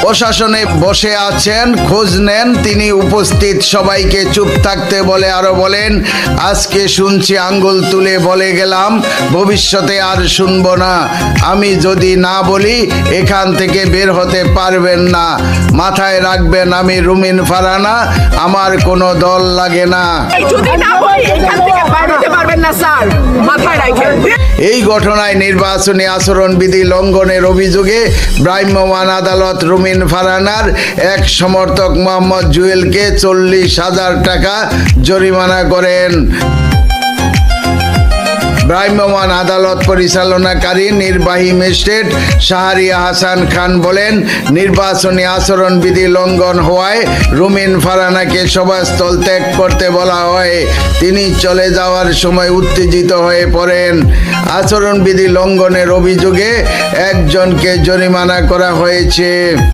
প্রশাসনে বসে আছেন, খোঁজ নেন। তিনি উপস্থিত সবাইকে চুপ থাকতে বলে আরো বলেন, আজকে শুনছি আঙ্গুল তুলে বলে গেলাম, ভবিষ্যতে আর শুনবো না। আমি যদি না বলি এখান থেকে বের হতে পারবেন না। মাথায় রাখবেন, আমি রুমিন ফারহানা, আমার কোনো দল লাগে না। এই ঘটনায় নির্বাচনী আচরণবিধি লঙ্ঘনের অভিযোগে ভ্রাম্যমাণ আদালত রুমিন ফারহানার এক সমর্থক মোহাম্মদ জুয়েলকে 40,000 টাকা জরিমানা করেন। ভ্রাম্যমাণ আদালত পরিচালনাকারী নির্বাহী ম্যাজিস্ট্রেট শাহরিয়া হাসান খান বলেন, নির্বাচনী আচরণবিধি লঙ্ঘন হওয়ায় রুমিন ফারহানাকে সভাস্থল ত্যাগ করতে বলা হয়। তিনি চলে যাওয়ার সময় উত্তেজিত হয়ে পড়েন। আচরণবিধি লঙ্ঘনের অভিযোগে একজনকে জরিমানা করা হয়েছে।